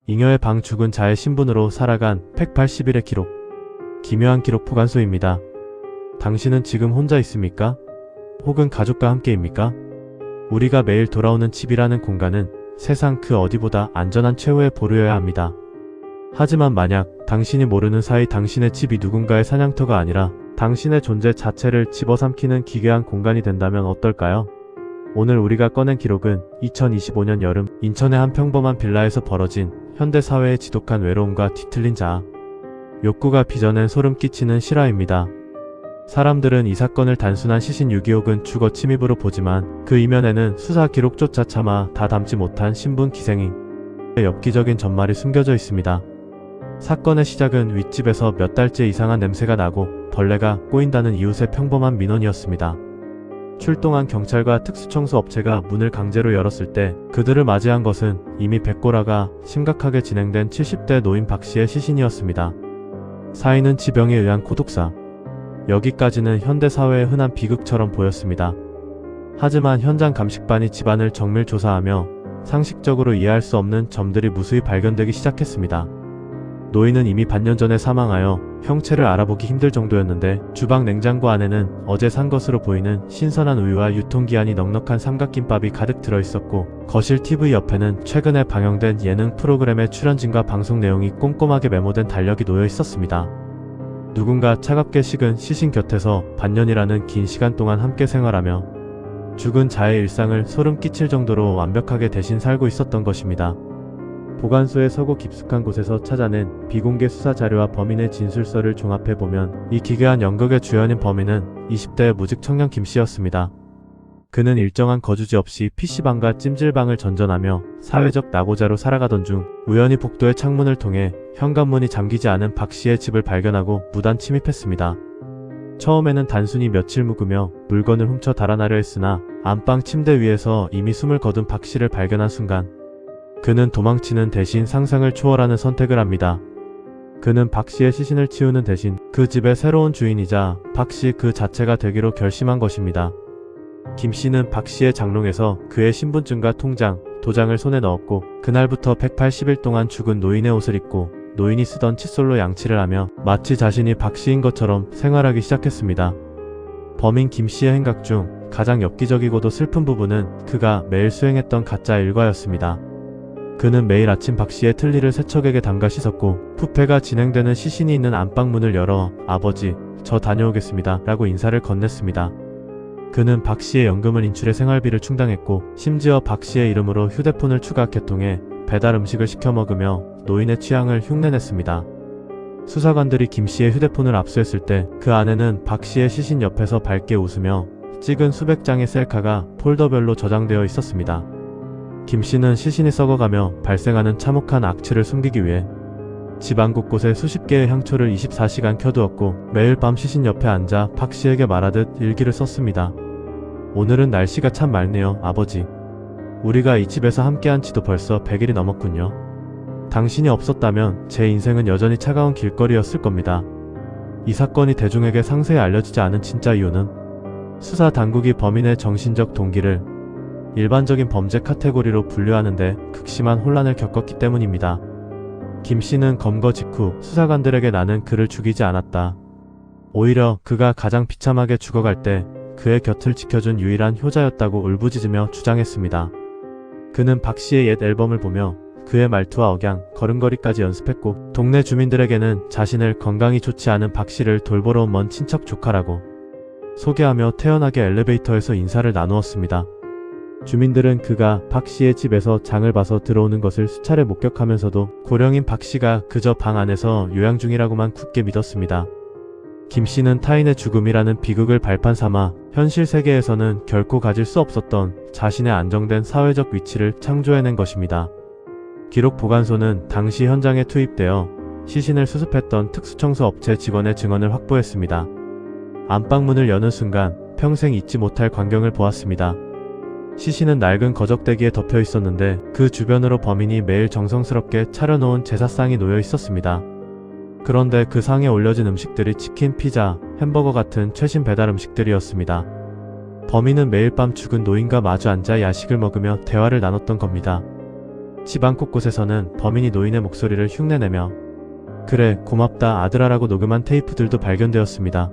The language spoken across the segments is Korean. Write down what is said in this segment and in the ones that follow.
잉여의 방 죽은 자의 신분으로 살아간 180일의 기록. 기묘한 기록 보관소입니다. 당신은 지금 혼자 있습니까? 혹은 가족과 함께입니까? 우리가 매일 돌아오는 집이라는 공간은 세상 그 어디보다 안전한 최후의 보루여야 합니다. 하지만 만약 당신이 모르는 사이 당신의 집이 누군가의 사냥터가 아니라 당신의 존재 자체를 집어삼키는 기괴한 공간이 된다면 어떨까요? 오늘 우리가 꺼낸 기록은 2025년 여름 인천의 한 평범한 빌라에서 벌어진 현대사회의 지독한 외로움과 뒤틀린 자아, 욕구가 빚어낸 소름 끼치는 실화입니다. 사람들은 이 사건을 단순한 시신 유기 혹은 주거 침입으로 보지만 그 이면에는 수사 기록조차 차마 다 담지 못한 신분 기생의 엽기적인 전말이 숨겨져 있습니다. 사건의 시작은 윗집에서 몇 달째 이상한 냄새가 나고 벌레가 꼬인다는 이웃의 평범한 민원이었습니다. 출동한 경찰과 특수청소업체가 문을 강제로 열었을 때 그들을 맞이한 것은 이미 백골화가 심각하게 진행된 70대 노인 박씨의 시신이었습니다. 사인은 지병에 의한 고독사. 여기까지는 현대사회의 흔한 비극처럼 보였습니다. 하지만 현장 감식반이 집안을 정밀 조사하며 상식적으로 이해할 수 없는 점들이 무수히 발견되기 시작했습니다. 노인은 이미 반년 전에 사망하여 형체를 알아보기 힘들 정도였는데 주방 냉장고 안에는 어제 산 것으로 보이는 신선한 우유와 유통기한이 넉넉한 삼각김밥이 가득 들어있었고, 거실 TV 옆에는 최근에 방영된 예능 프로그램의 출연진과 방송 내용이 꼼꼼하게 메모된 달력이 놓여 있었습니다. 누군가 차갑게 식은 시신 곁에서 반년이라는 긴 시간 동안 함께 생활하며 죽은 자의 일상을 소름 끼칠 정도로 완벽하게 대신 살고 있었던 것입니다. 보관소의 서고 깊숙한 곳에서 찾아낸 비공개 수사 자료와 범인의 진술서를 종합해보면 이 기괴한 연극의 주연인 범인은 20대의 무직 청년 김씨였습니다. 그는 일정한 거주지 없이 PC방과 찜질방을 전전하며 사회적 낙오자로 살아가던 중 우연히 복도의 창문을 통해 현관문이 잠기지 않은 박씨의 집을 발견하고 무단 침입했습니다. 처음에는 단순히 며칠 묵으며 물건을 훔쳐 달아나려 했으나 안방 침대 위에서 이미 숨을 거둔 박씨를 발견한 순간 그는 도망치는 대신 상상을 초월하는 선택을 합니다. 그는 박씨의 시신을 치우는 대신 그 집의 새로운 주인이자 박씨 그 자체가 되기로 결심한 것입니다. 김씨는 박씨의 장롱에서 그의 신분증과 통장, 도장을 손에 넣었고 그날부터 180일 동안 죽은 노인의 옷을 입고 노인이 쓰던 칫솔로 양치를 하며 마치 자신이 박씨인 것처럼 생활하기 시작했습니다. 범인 김씨의 행각 중 가장 엽기적이고도 슬픈 부분은 그가 매일 수행했던 가짜 일과였습니다. 그는 매일 아침 박씨의 틀니를 세척액에 담가 씻었고 부패가 진행되는 시신이 있는 안방문을 열어 "아버지, 저 다녀오겠습니다" 라고 인사를 건넸습니다. 그는 박씨의 연금을 인출해 생활비를 충당했고 심지어 박씨의 이름으로 휴대폰을 추가 개통해 배달 음식을 시켜 먹으며 노인의 취향을 흉내냈습니다. 수사관들이 김씨의 휴대폰을 압수했을 때 그 안에는 박씨의 시신 옆에서 밝게 웃으며 찍은 수백 장의 셀카가 폴더별로 저장되어 있었습니다. 김씨는 시신이 썩어가며 발생하는 참혹한 악취를 숨기기 위해 집안 곳곳에 수십 개의 향초를 24시간 켜두었고 매일 밤 시신 옆에 앉아 박씨에게 말하듯 일기를 썼습니다. "오늘은 날씨가 참 맑네요, 아버지. 우리가 이 집에서 함께한 지도 벌써 100일이 넘었군요. 당신이 없었다면 제 인생은 여전히 차가운 길거리였을 겁니다." 이 사건이 대중에게 상세히 알려지지 않은 진짜 이유는 수사 당국이 범인의 정신적 동기를 일반적인 범죄 카테고리로 분류하는데 극심한 혼란을 겪었기 때문입니다. 김씨는 검거 직후 수사관들에게 "나는 그를 죽이지 않았다. 오히려 그가 가장 비참하게 죽어갈 때 그의 곁을 지켜준 유일한 효자였다고 울부짖으며 주장했습니다. 그는 박씨의 옛 앨범을 보며 그의 말투와 억양, 걸음걸이까지 연습했고 동네 주민들에게는 자신을 건강이 좋지 않은 박씨를 돌보러 온 먼 친척 조카라고 소개하며 태연하게 엘리베이터에서 인사를 나누었습니다. 주민들은 그가 박씨의 집에서 장을 봐서 들어오는 것을 수차례 목격하면서도 고령인 박씨가 그저 방 안에서 요양 중이라고만 굳게 믿었습니다. 김씨는 타인의 죽음이라는 비극을 발판 삼아 현실 세계에서는 결코 가질 수 없었던 자신의 안정된 사회적 위치를 창조해낸 것입니다. 기록 보관소는 당시 현장에 투입되어 시신을 수습했던 특수청소 업체 직원의 증언을 확보했습니다. 안방문을 여는 순간 평생 잊지 못할 광경을 보았습니다. 시신은 낡은 거적대기에 덮여 있었는데 그 주변으로 범인이 매일 정성스럽게 차려놓은 제사상이 놓여 있었습니다. 그런데 그 상에 올려진 음식들이 치킨, 피자, 햄버거 같은 최신 배달 음식들이었습니다. 범인은 매일 밤 죽은 노인과 마주 앉아 야식을 먹으며 대화를 나눴던 겁니다. 집안 곳곳에서는 범인이 노인의 목소리를 흉내내며 "그래, 고맙다 아들아라고 녹음한 테이프들도 발견되었습니다.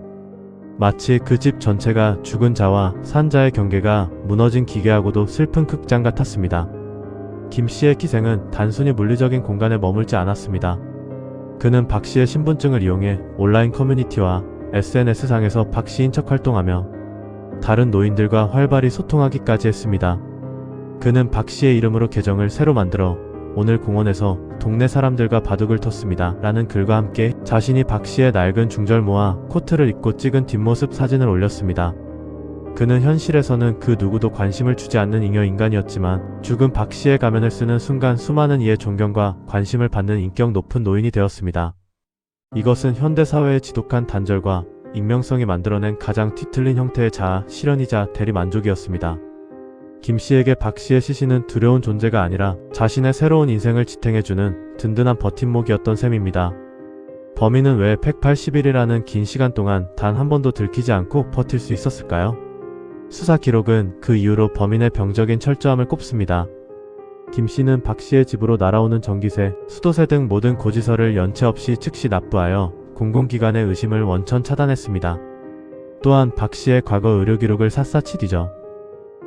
마치 그 집 전체가 죽은 자와 산 자의 경계가 무너진 기괴하고도 슬픈 극장 같았습니다. 김 씨의 기생은 단순히 물리적인 공간에 머물지 않았습니다. 그는 박 씨의 신분증을 이용해 온라인 커뮤니티와 SNS상에서 박 씨인 척 활동하며 다른 노인들과 활발히 소통하기까지 했습니다. 그는 박 씨의 이름으로 계정을 새로 만들어 "오늘 공원에서 동네 사람들과 바둑을 텄습니다 라는 글과 함께 자신이 박 씨의 낡은 중절모와 코트를 입고 찍은 뒷모습 사진을 올렸습니다. 그는 현실에서는 그 누구도 관심을 주지 않는 잉여 인간이었지만 죽은 박 씨의 가면을 쓰는 순간 수많은 이의 존경과 관심을 받는 인격 높은 노인이 되었습니다. 이것은 현대사회의 지독한 단절과 익명성이 만들어낸 가장 뒤틀린 형태의 자아 실현이자 대리만족이었습니다. 김 씨에게 박 씨의 시신은 두려운 존재가 아니라 자신의 새로운 인생을 지탱해주는 든든한 버팀목이었던 셈입니다. 범인은 왜 180일이라는 긴 시간 동안 단 한 번도 들키지 않고 버틸 수 있었을까요? 수사 기록은 그 이후로 범인의 병적인 철저함을 꼽습니다. 김 씨는 박 씨의 집으로 날아오는 전기세, 수도세 등 모든 고지서를 연체 없이 즉시 납부하여 공공기관의 의심을 원천 차단했습니다. 또한 박 씨의 과거 의료 기록을 샅샅이 뒤져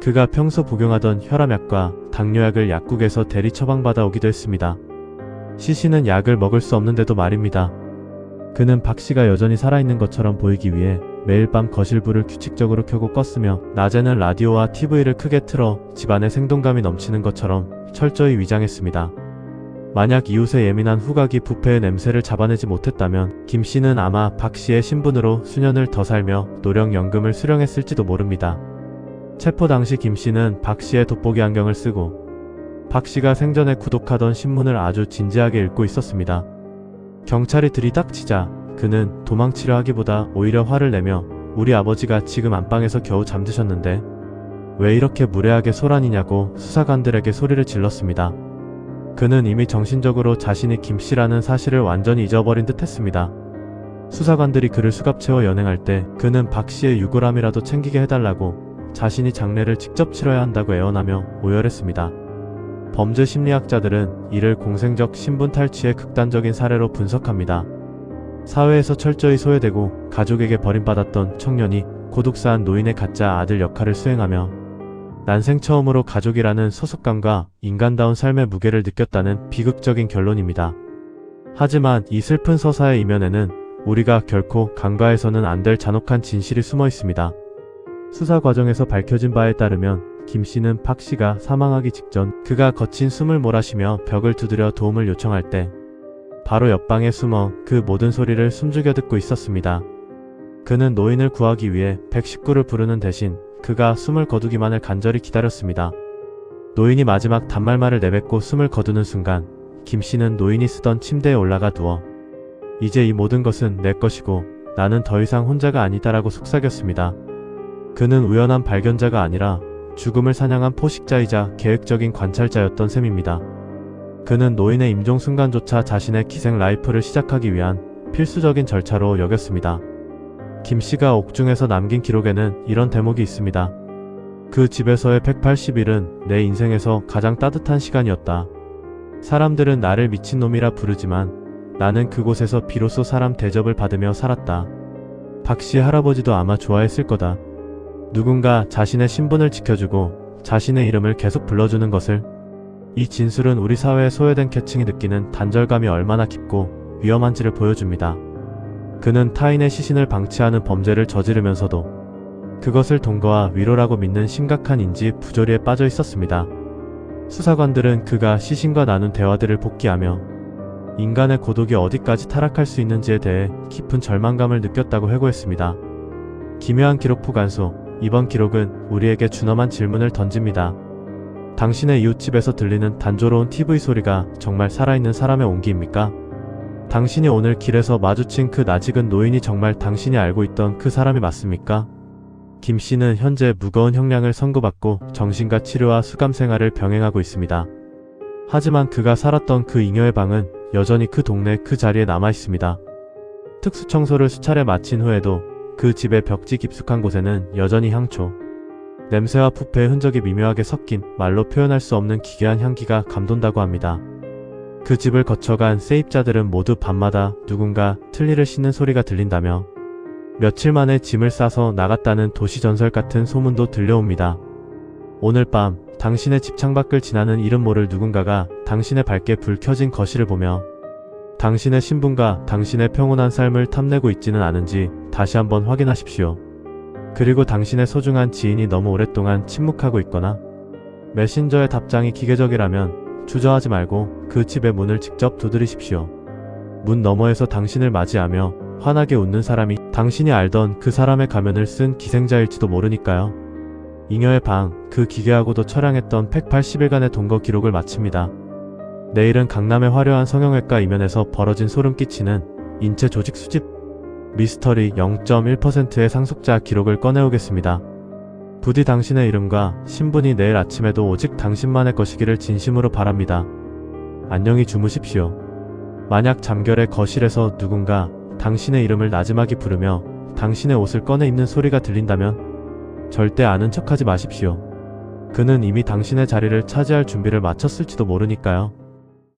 그가 평소 복용하던 혈압약과 당뇨약을 약국에서 대리 처방받아 오기도 했습니다. 시신은 약을 먹을 수 없는데도 말입니다. 그는 박 씨가 여전히 살아있는 것처럼 보이기 위해 매일 밤 거실불을 규칙적으로 켜고 껐으며 낮에는 라디오와 TV를 크게 틀어 집안에 생동감이 넘치는 것처럼 철저히 위장했습니다. 만약 이웃의 예민한 후각이 부패의 냄새를 잡아내지 못했다면 김 씨는 아마 박 씨의 신분으로 수년을 더 살며 노령연금을 수령했을지도 모릅니다. 체포 당시 김 씨는 박 씨의 돋보기 안경을 쓰고 박 씨가 생전에 구독하던 신문을 아주 진지하게 읽고 있었습니다. 경찰이 들이닥치자 그는 도망치려 하기보다 오히려 화를 내며 "우리 아버지가 지금 안방에서 겨우 잠드셨는데 왜 이렇게 무례하게 소란이냐고 수사관들에게 소리를 질렀습니다. 그는 이미 정신적으로 자신이 김 씨라는 사실을 완전히 잊어버린 듯 했습니다. 수사관들이 그를 수갑 채워 연행할 때 그는 박 씨의 유골함이라도 챙기게 해달라고 자신이 장례를 직접 치러야 한다고 애원하며 오열했습니다. 범죄 심리학자들은 이를 공생적 신분 탈취의 극단적인 사례로 분석합니다. 사회에서 철저히 소외되고 가족에게 버림받았던 청년이 고독사한 노인의 가짜 아들 역할을 수행하며 난생 처음으로 가족이라는 소속감과 인간다운 삶의 무게를 느꼈다는 비극적인 결론입니다. 하지만 이 슬픈 서사의 이면에는 우리가 결코 간과해서는 안 될 잔혹한 진실이 숨어 있습니다. 수사 과정에서 밝혀진 바에 따르면 김 씨는 박 씨가 사망하기 직전 그가 거친 숨을 몰아쉬며 벽을 두드려 도움을 요청할 때 바로 옆방에 숨어 그 모든 소리를 숨죽여 듣고 있었습니다. 그는 노인을 구하기 위해 119를 부르는 대신 그가 숨을 거두기만을 간절히 기다렸습니다. 노인이 마지막 단말말을 내뱉고 숨을 거두는 순간 김 씨는 노인이 쓰던 침대에 올라가 누워 "이제 이 모든 것은 내 것이고 나는 더 이상 혼자가 아니다라고 속삭였습니다. 그는 우연한 발견자가 아니라 죽음을 사냥한 포식자이자 계획적인 관찰자였던 셈입니다. 그는 노인의 임종 순간조차 자신의 기생 라이프를 시작하기 위한 필수적인 절차로 여겼습니다. 김 씨가 옥중에서 남긴 기록에는 이런 대목이 있습니다. "그 집에서의 180일은 내 인생에서 가장 따뜻한 시간이었다. 사람들은 나를 미친놈이라 부르지만 나는 그곳에서 비로소 사람 대접을 받으며 살았다. 박 씨 할아버지도 아마 좋아했을 거다. 누군가 자신의 신분을 지켜주고 자신의 이름을 계속 불러주는 것을." 이 진술은 우리 사회의 소외된 계층이 느끼는 단절감이 얼마나 깊고 위험한지를 보여줍니다. 그는 타인의 시신을 방치하는 범죄를 저지르면서도 그것을 동거와 위로라고 믿는 심각한 인지 부조리에 빠져 있었습니다. 수사관들은 그가 시신과 나눈 대화들을 복기하며 인간의 고독이 어디까지 타락할 수 있는지에 대해 깊은 절망감을 느꼈다고 회고했습니다. 기묘한 기록부 간수. 이번 기록은 우리에게 준엄한 질문을 던집니다. 당신의 이웃집에서 들리는 단조로운 TV 소리가 정말 살아있는 사람의 온기입니까? 당신이 오늘 길에서 마주친 그 낯익은 노인이 정말 당신이 알고 있던 그 사람이 맞습니까? 김 씨는 현재 무거운 형량을 선고받고 정신과 치료와 수감 생활을 병행하고 있습니다. 하지만 그가 살았던 그 잉여의 방은 여전히 그 동네 그 자리에 남아 있습니다. 특수청소를 수차례 마친 후에도 그 집의 벽지 깊숙한 곳에는 여전히 향초, 냄새와 부패의 흔적이 미묘하게 섞인 말로 표현할 수 없는 기괴한 향기가 감돈다고 합니다. 그 집을 거쳐간 세입자들은 모두 밤마다 누군가 틀니를 씻는 소리가 들린다며 며칠 만에 짐을 싸서 나갔다는 도시전설 같은 소문도 들려옵니다. 오늘 밤 당신의 집 창밖을 지나는 이름 모를 누군가가 당신의 밝게 불 켜진 거실을 보며 당신의 신분과 당신의 평온한 삶을 탐내고 있지는 않은지 다시 한번 확인하십시오. 그리고 당신의 소중한 지인이 너무 오랫동안 침묵하고 있거나 메신저의 답장이 기계적이라면 주저하지 말고 그 집의 문을 직접 두드리십시오. 문 너머에서 당신을 맞이하며 환하게 웃는 사람이 당신이 알던 그 사람의 가면을 쓴 기생자일지도 모르니까요. 잉여의 방, 그 기괴하고도 처량했던 180일간의 동거 기록을 마칩니다. 내일은 강남의 화려한 성형외과 이면에서 벌어진 소름 끼치는 인체 조직 수집 미스터리 0.1%의 상속자 기록을 꺼내오겠습니다. 부디 당신의 이름과 신분이 내일 아침에도 오직 당신만의 것이기를 진심으로 바랍니다. 안녕히 주무십시오. 만약 잠결에 거실에서 누군가 당신의 이름을 나지막이 부르며 당신의 옷을 꺼내 입는 소리가 들린다면 절대 아는 척하지 마십시오. 그는 이미 당신의 자리를 차지할 준비를 마쳤을지도 모르니까요.